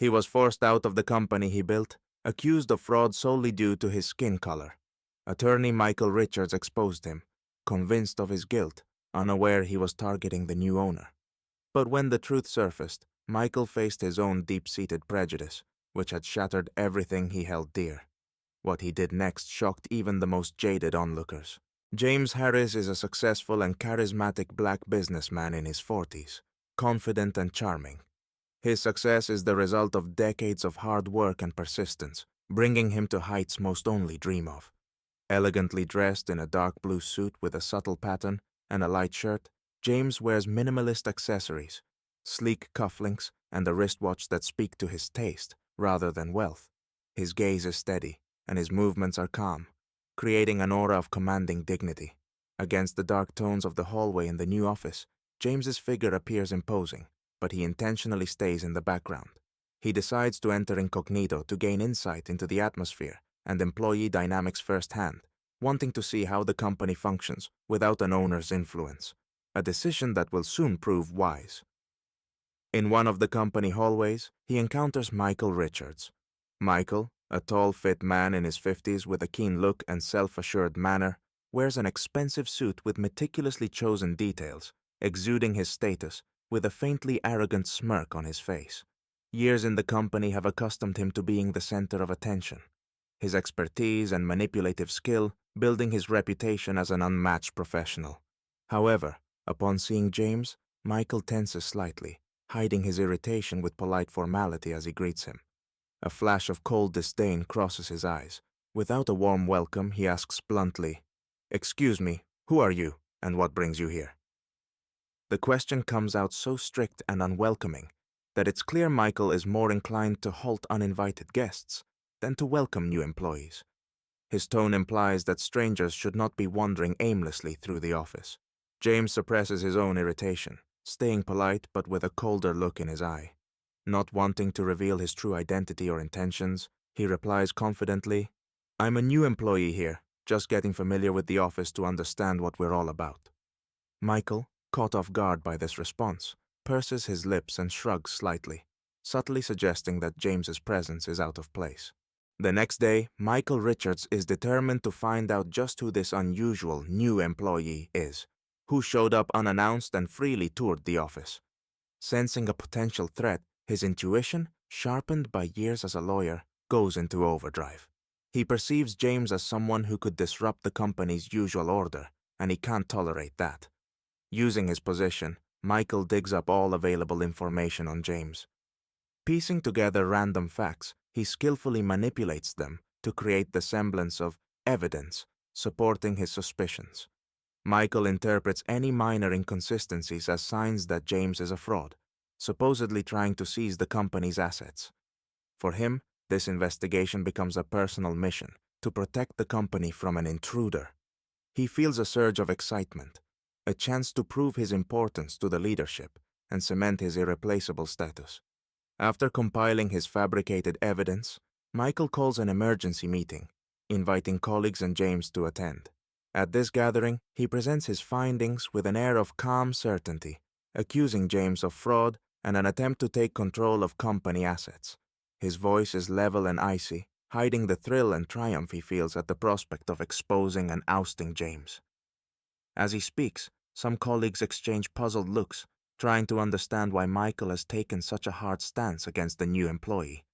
He was forced out of the company he built, accused of fraud solely due to his skin color. Attorney Michael Richards exposed him, convinced of his guilt, unaware he was targeting the new owner. But when the truth surfaced, Michael faced his own deep-seated prejudice, which had shattered everything he held dear. What he did next shocked even the most jaded onlookers. James Harris is a successful and charismatic black businessman in his 40s, confident and charming. His success is the result of decades of hard work and persistence, bringing him to heights most only dream of. Elegantly dressed in a dark blue suit with a subtle pattern and a light shirt, James wears minimalist accessories, sleek cufflinks, and a wristwatch that speak to his taste rather than wealth. His gaze is steady, and his movements are calm, creating an aura of commanding dignity. Against the dark tones of the hallway in the new office, James's figure appears imposing, but he intentionally stays in the background. He decides to enter incognito to gain insight into the atmosphere and employee dynamics firsthand, wanting to see how the company functions without an owner's influence, a decision that will soon prove wise. In one of the company hallways, he encounters Michael Richards. Michael, a tall, fit man in his 50s with a keen look and self-assured manner, wears an expensive suit with meticulously chosen details, exuding his status with a faintly arrogant smirk on his face. Years in the company have accustomed him to being the center of attention, his expertise and manipulative skill building his reputation as an unmatched professional. However, upon seeing James, Michael tenses slightly, hiding his irritation with polite formality as he greets him. A flash of cold disdain crosses his eyes. Without a warm welcome, he asks bluntly, "Excuse me, who are you, and what brings you here?" The question comes out so strict and unwelcoming that it's clear Michael is more inclined to halt uninvited guests than to welcome new employees. His tone implies that strangers should not be wandering aimlessly through the office. James suppresses his own irritation, staying polite but with a colder look in his eye. Not wanting to reveal his true identity or intentions, he replies confidently, "I'm a new employee here, just getting familiar with the office to understand what we're all about." Michael, caught off guard by this response, purses his lips and shrugs slightly, subtly suggesting that James's presence is out of place. The next day, Michael Richards is determined to find out just who this unusual new employee is, who showed up unannounced and freely toured the office. Sensing a potential threat, his intuition, sharpened by years as a lawyer, goes into overdrive. He perceives James as someone who could disrupt the company's usual order, and he can't tolerate that. Using his position, Michael digs up all available information on James. Piecing together random facts, he skillfully manipulates them to create the semblance of evidence supporting his suspicions. Michael interprets any minor inconsistencies as signs that James is a fraud, supposedly trying to seize the company's assets. For him, this investigation becomes a personal mission to protect the company from an intruder. He feels a surge of excitement, a chance to prove his importance to the leadership and cement his irreplaceable status. After compiling his fabricated evidence, Michael calls an emergency meeting, inviting colleagues and James to attend. At this gathering, he presents his findings with an air of calm certainty, accusing James of fraud and an attempt to take control of company assets. His voice is level and icy, hiding the thrill and triumph he feels at the prospect of exposing and ousting James. As he speaks, some colleagues exchange puzzled looks, trying to understand why Michael has taken such a hard stance against the new employee.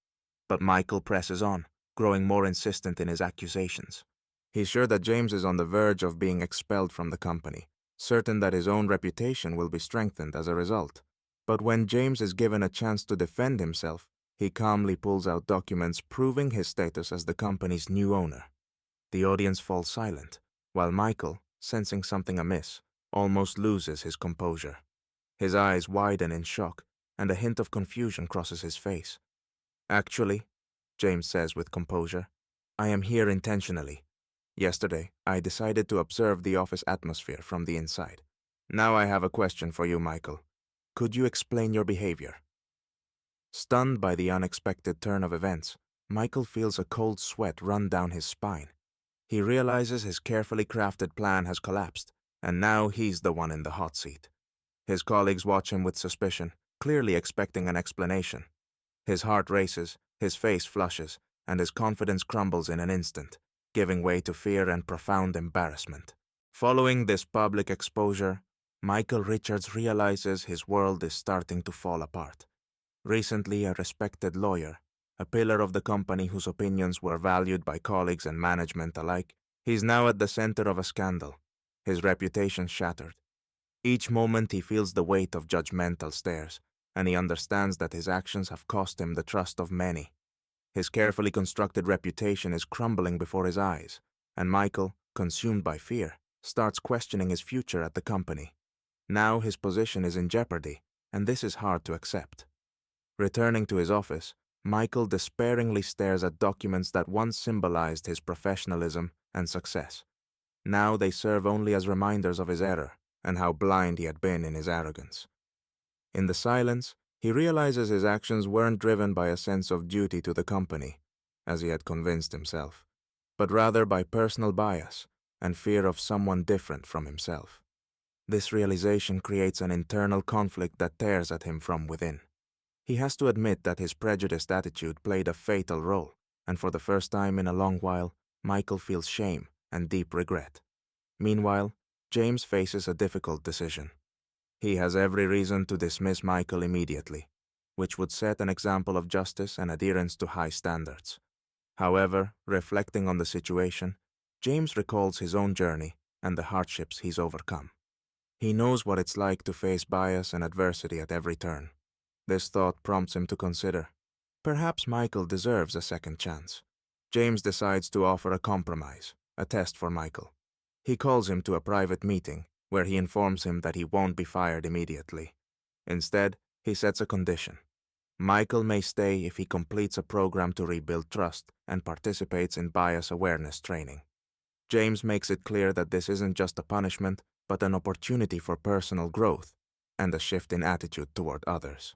But Michael presses on, growing more insistent in his accusations. He's sure that James is on the verge of being expelled from the company, certain that his own reputation will be strengthened as a result. But when James is given a chance to defend himself, he calmly pulls out documents proving his status as the company's new owner. The audience falls silent, while Michael, sensing something amiss, almost loses his composure. His eyes widen in shock, and a hint of confusion crosses his face. "Actually," James says with composure, "I am here intentionally. Yesterday, I decided to observe the office atmosphere from the inside. Now I have a question for you, Michael. Could you explain your behavior?" Stunned by the unexpected turn of events, Michael feels a cold sweat run down his spine. He realizes his carefully crafted plan has collapsed, and now he's the one in the hot seat. His colleagues watch him with suspicion, clearly expecting an explanation. His heart races, his face flushes, and his confidence crumbles in an instant, giving way to fear and profound embarrassment. Following this public exposure, Michael Richards realizes his world is starting to fall apart. Recently a respected lawyer, a pillar of the company whose opinions were valued by colleagues and management alike, he's now at the center of a scandal, his reputation shattered. Each moment he feels the weight of judgmental stares, and he understands that his actions have cost him the trust of many. His carefully constructed reputation is crumbling before his eyes, and Michael, consumed by fear, starts questioning his future at the company. Now his position is in jeopardy, and this is hard to accept. Returning to his office, Michael despairingly stares at documents that once symbolized his professionalism and success. Now they serve only as reminders of his error and how blind he had been in his arrogance. In the silence, he realizes his actions weren't driven by a sense of duty to the company, as he had convinced himself, but rather by personal bias and fear of someone different from himself. This realization creates an internal conflict that tears at him from within. He has to admit that his prejudiced attitude played a fatal role, and for the first time in a long while, Michael feels shame and deep regret. Meanwhile, James faces a difficult decision. He has every reason to dismiss Michael immediately, which would set an example of justice and adherence to high standards. However, reflecting on the situation, James recalls his own journey and the hardships he's overcome. He knows what it's like to face bias and adversity at every turn. This thought prompts him to consider, perhaps Michael deserves a second chance. James decides to offer a compromise, a test for Michael. He calls him to a private meeting where he informs him that he won't be fired immediately. Instead, he sets a condition. Michael may stay if he completes a program to rebuild trust and participates in bias awareness training. James makes it clear that this isn't just a punishment, but an opportunity for personal growth and a shift in attitude toward others.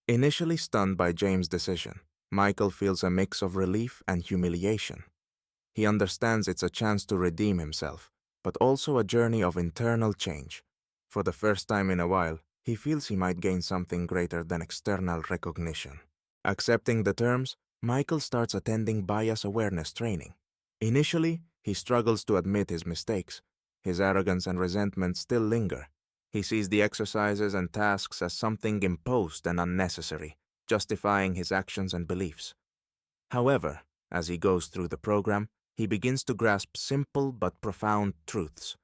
Initially stunned by James' decision, Michael feels a mix of relief and humiliation. He understands it's a chance to redeem himself, but also a journey of internal change. For the first time in a while, he feels he might gain something greater than external recognition. Accepting the terms, Michael starts attending bias awareness training. Initially, he struggles to admit his mistakes. His arrogance and resentment still linger. He sees the exercises and tasks as something imposed and unnecessary, justifying his actions and beliefs. However, as he goes through the program, he begins to grasp simple but profound truths.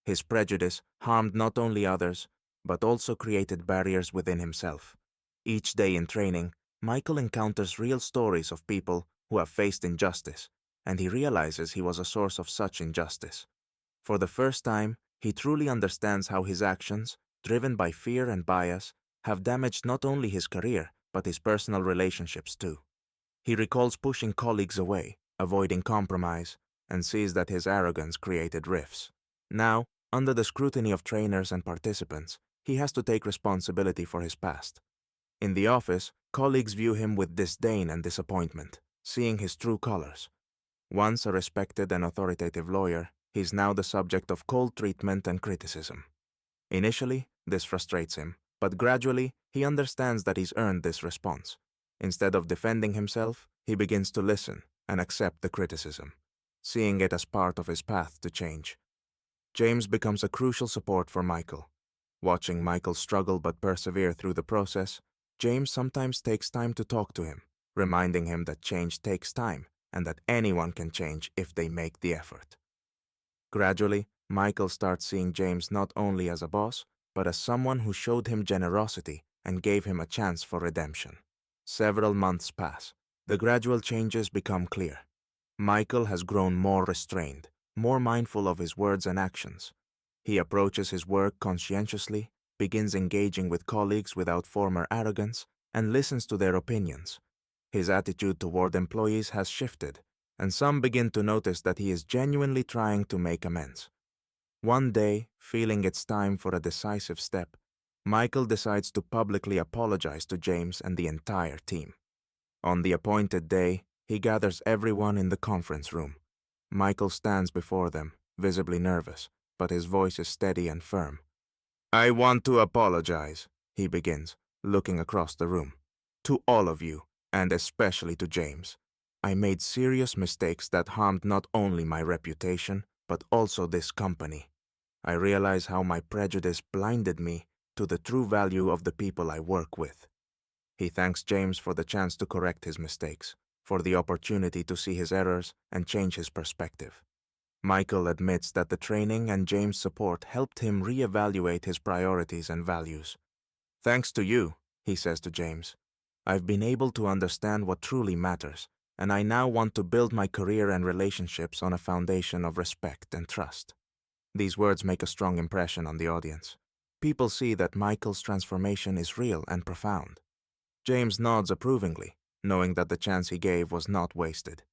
His prejudice harmed not only others, but also created barriers within himself. Each day in training, Michael encounters real stories of people who have faced injustice, and he realizes he was a source of such injustice. For the first time, he truly understands how his actions, driven by fear and bias, have damaged not only his career, but his personal relationships too. He recalls pushing colleagues away, avoiding compromise, and sees that his arrogance created rifts. Now, under the scrutiny of trainers and participants, he has to take responsibility for his past. In the office, colleagues view him with disdain and disappointment, seeing his true colors. Once a respected and authoritative lawyer, he is now the subject of cold treatment and criticism. Initially, this frustrates him, but gradually, he understands that he's earned this response. Instead of defending himself, he begins to listen and accept the criticism, seeing it as part of his path to change. James becomes a crucial support for Michael. Watching Michael struggle but persevere through the process, James sometimes takes time to talk to him, reminding him that change takes time and that anyone can change if they make the effort. Gradually, Michael starts seeing James not only as a boss, but as someone who showed him generosity and gave him a chance for redemption. Several months pass. The gradual changes become clear. Michael has grown more restrained, more mindful of his words and actions. He approaches his work conscientiously, begins engaging with colleagues without former arrogance, and listens to their opinions. His attitude toward employees has shifted, and some begin to notice that he is genuinely trying to make amends. One day, feeling it's time for a decisive step, Michael decides to publicly apologize to James and the entire team. On the appointed day, he gathers everyone in the conference room. Michael stands before them, visibly nervous, but his voice is steady and firm. "I want to apologize," he begins, looking across the room. To all of you, and especially to James. I made serious mistakes that harmed not only my reputation, but also this company. I realize how my prejudice blinded me to the true value of the people I work with. He thanks James for the chance to correct his mistakes, for the opportunity to see his errors and change his perspective. Michael admits that the training and James' support helped him reevaluate his priorities and values. Thanks to you, he says to James, I've been able to understand what truly matters, and I now want to build my career and relationships on a foundation of respect and trust. These words make a strong impression on the audience. People see that Michael's transformation is real and profound. James nods approvingly, knowing that the chance he gave was not wasted.